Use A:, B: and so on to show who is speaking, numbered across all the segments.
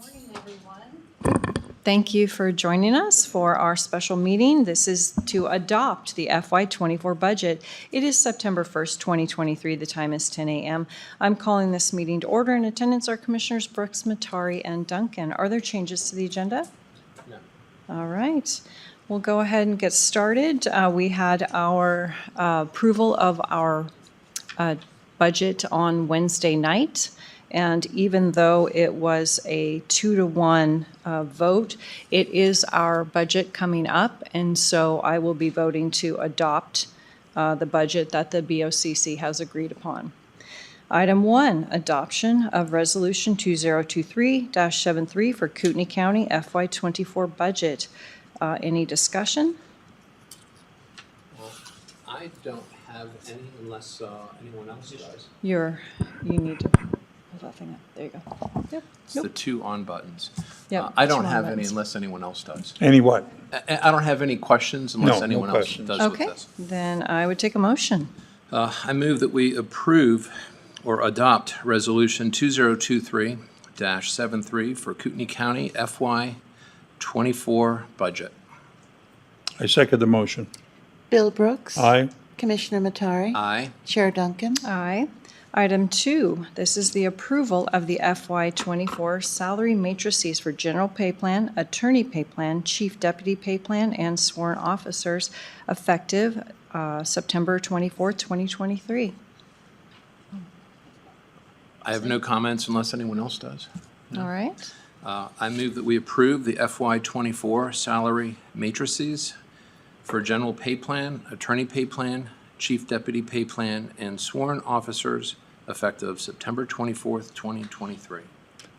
A: Morning, everyone. Thank you for joining us for our special meeting. This is to adopt the FY24 budget. It is September 1st, 2023. The time is 10 a.m. I'm calling this meeting to order. In attendance are Commissioners Brooks, Matari, and Duncan. Are there changes to the agenda?
B: No.
A: All right. We'll go ahead and get started. We had our approval of our budget on Wednesday night. And even though it was a 2-to-1 vote, it is our budget coming up. And so I will be voting to adopt the budget that the BOCC has agreed upon. Item 1, adoption of Resolution 2023-73 for Kootenai County FY24 budget. Any discussion?
B: Well, I don't have any unless anyone else does.
A: You need to put that thing up. There you go. Yep.
B: It's the two on buttons.
A: Yep,
B: I don't
A: two on
B: have
A: buttons.
B: any unless anyone else does.
C: Any what?
B: I don't have any questions unless
C: No
B: anyone else
C: questions.
B: does
A: Okay,
B: with this.
A: then I would take a motion.
B: I move that we approve or adopt Resolution 2023-73 for Kootenai County FY24 budget.
C: I second the motion.
D: Bill Brooks.
C: Aye.
D: Commissioner Matari.
B: Aye.
D: Chair Duncan.
A: Aye. Item 2, this is the approval of the FY24 salary matrices for general pay plan, attorney pay plan, chief deputy pay plan, and sworn officers effective September 24th, 2023.
B: I have no comments unless anyone else does.
A: All right.
B: I move that we approve the FY24 salary matrices for general pay plan, attorney pay plan, chief deputy pay plan, and sworn officers effective September 24th, 2023.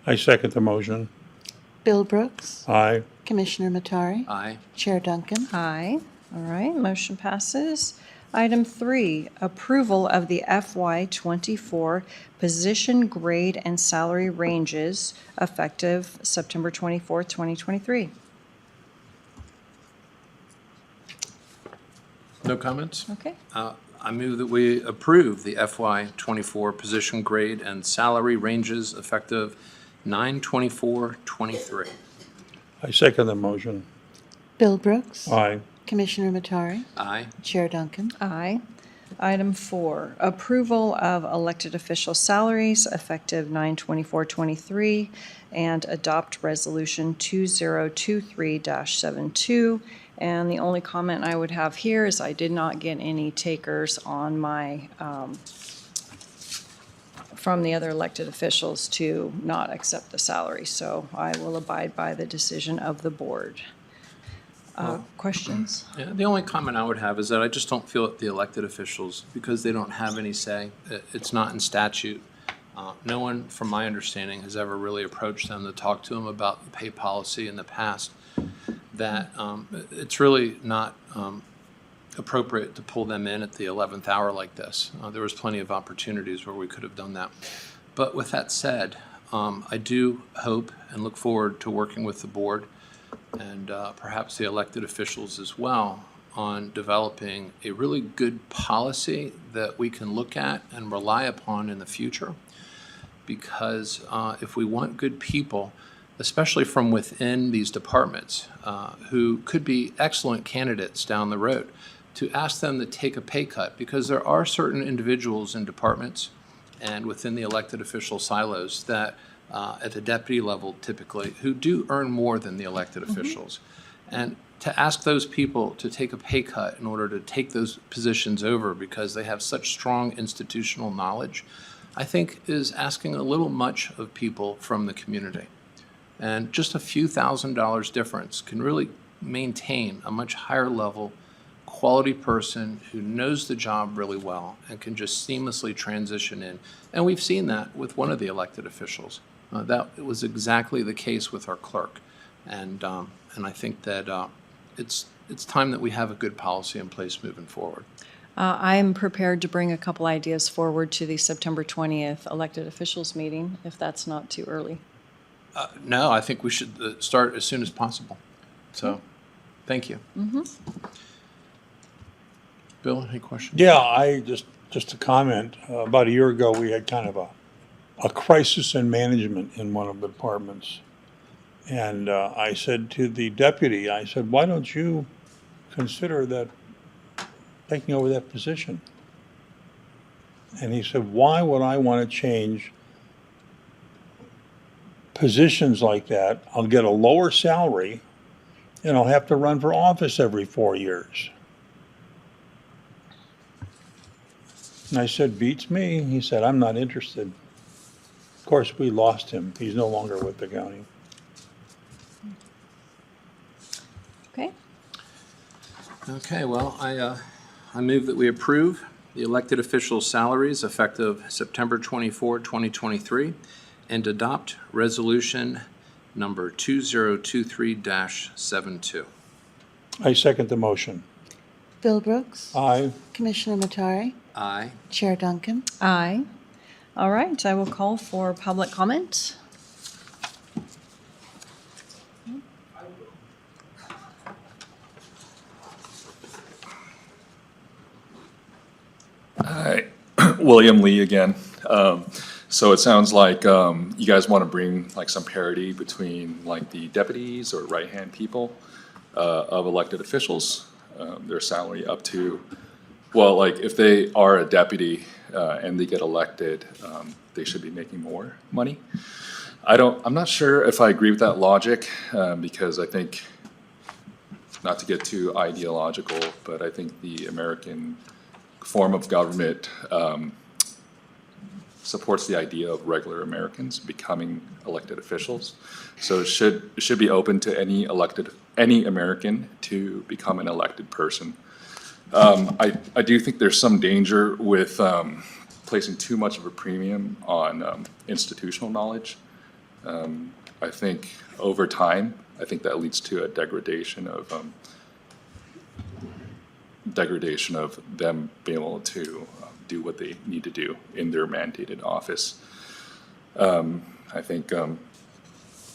C: I second the motion.
D: Bill Brooks.
C: Aye.
D: Commissioner Matari.
B: Aye.
D: Chair Duncan.
A: Aye. All right, motion passes. Item 3, approval of the FY24 position grade and salary ranges effective September 24th, 2023.
B: No comments?
A: Okay.
B: I move that we approve the FY24 position grade and salary ranges effective 9/24/23.
C: I second the motion.
D: Bill Brooks.
C: Aye.
D: Commissioner Matari.
B: Aye.
D: Chair Duncan.
A: Aye. Item 4, approval of elected official salaries effective 9/24/23 and adopt resolution 2023-72. And the only comment I would have here is I did not get any takers on my, from the other elected officials to not accept the salary. So I will abide by the decision of the board. Questions?
B: Yeah, the only comment I would have is that I just don't feel that the elected officials, because they don't have any say, it's not in statute. No one, from my understanding, has ever really approached them to talk to them about the pay policy in the past, that it's really not appropriate to pull them in at the 11th hour like this. There was plenty of opportunities where we could have done that. But with that said, I do hope and look forward to working with the board and perhaps the elected officials as well on developing a really good policy that we can look at and rely upon in the future. Because if we want good people, especially from within these departments, who could be excellent candidates down the road, to ask them to take a pay cut, because there are certain individuals in departments and within the elected official silos that at the deputy level typically, who do earn more than the elected officials. And to ask those people to take a pay cut in order to take those positions over because they have such strong institutional knowledge, I think is asking a little much of people from the community. And just a few $1,000s difference can really maintain a much higher level quality person who knows the job really well and can just seamlessly transition in. And we've seen that with one of the elected officials. That was exactly the case with our clerk. And I think that it's time that we have a good policy in place moving forward.
A: I'm prepared to bring a couple ideas forward to the September 20th elected officials meeting, if that's not too early.
B: No, I think we should start as soon as possible. So, thank you. Bill, any questions?
C: Yeah, I just a comment. About a year ago, we had kind of a crisis in management in one of the departments. And I said to the deputy, I said, why don't you consider that, taking over that position? And he said, why would I want to change positions like that? I'll get a lower salary and I'll have to run for office every 4 years. And I said, beats me. He said, I'm not interested. Of course, we lost him. He's no longer with the county.
A: Okay,
B: Okay, well, I move that we approve the elected officials' salaries effective September 24, 2023, and adopt resolution number 2023-72.
C: I second the motion.
D: Bill Brooks.
C: Aye.
D: Commissioner Matari.
B: Aye.
D: Chair Duncan.
A: aye. All right, I will call for public comment.
E: Hi, William Lee again. So it sounds like you guys want to bring like some parity between like the deputies or right-hand people of elected officials, their salary up to, well, like if they are a deputy and they get elected, they should be making more money. I'm not sure if I agree with that logic because I think, not to get too ideological, but I think the American form of government supports the idea of regular Americans becoming elected officials. So it should be open to any American to become an elected person. I do think there's some danger with placing too much of a premium on institutional knowledge. I think over time, I think that leads to a degradation of them being able to do what they need to do in their mandated office. I think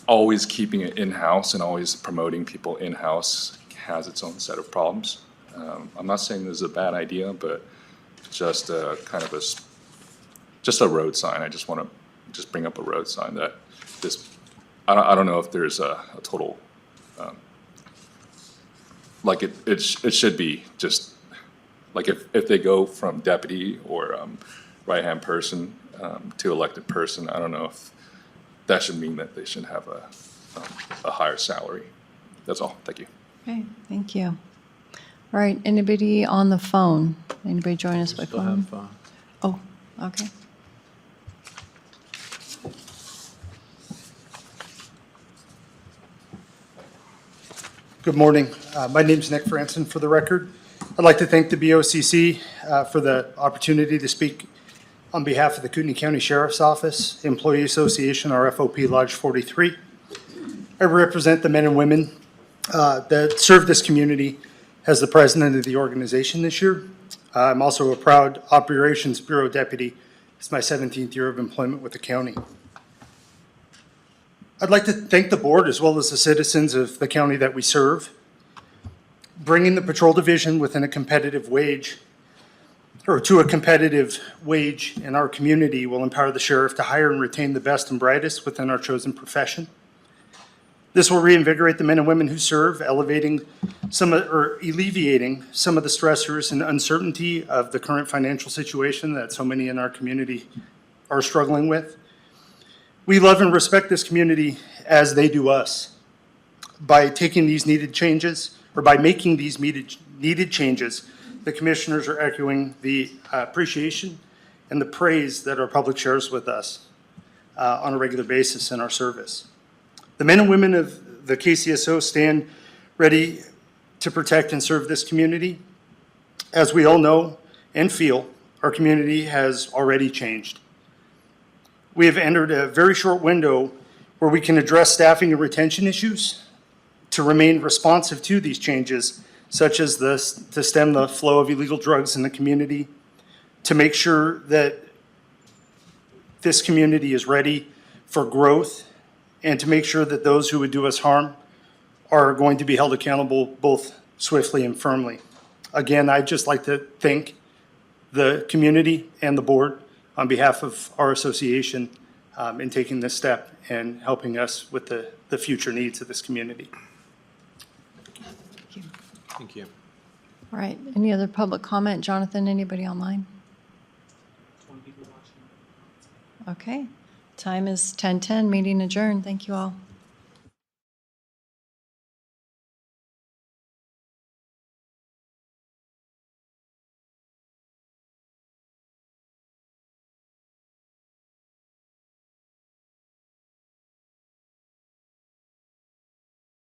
E: always keeping it in-house and always promoting people in-house has its own set of problems. I'm not saying this is a bad idea, but just kind of just a road sign. I just want to just bring up a road sign that this, I don't know if there's a total, like it should be just, like if they go from deputy or right-hand person to elected person, I don't know if that should mean that they should have a higher salary. That's all. Thank you.
A: Okay, thank you. All right, anybody on the phone? Anybody join us by
B: Still
A: phone?
B: have,
A: Oh, okay.
F: Good morning. My name's Nick Franson, for the record. I'd like to thank the BOCC for the opportunity to speak on behalf of the Kootenai County Sheriff's Office, Employee Association, or FOP Lodge 43. I represent the men and women that serve this community as the president of the organization this year. I'm also a proud Operations Bureau deputy. It's my 17th year of employment with the county. I'd like to thank the board as well as the citizens of the county that we serve. Bringing the patrol division within a competitive wage, or to a competitive wage in our community, will empower the sheriff to hire and retain the best and brightest within our chosen profession. This will reinvigorate the men and women who serve, alleviating some of the stressors and uncertainty of the current financial situation that so many in our community are struggling with. We love and respect this community as they do us. By taking these needed changes, or by making these needed changes, the commissioners are echoing the appreciation and the praise that our public shares with us on a regular basis in our service. The men and women of the KCSO stand ready to protect and serve this community. As we all know and feel, our community has already changed. We have entered a very short window where we can address staffing and retention issues to remain responsive to these changes, such as this, to stem the flow of illegal drugs in the community, to make sure that this community is ready for growth, and to make sure that those who would do us harm are going to be held accountable both swiftly and firmly. Again, I'd just like to thank the community and the board on behalf of our association in taking this step and helping us with the future needs of this community.
B: Thank you.
A: All right, any other public comment? Jonathan, anybody online? Okay, time is 10:10, meeting adjourned. Thank you all.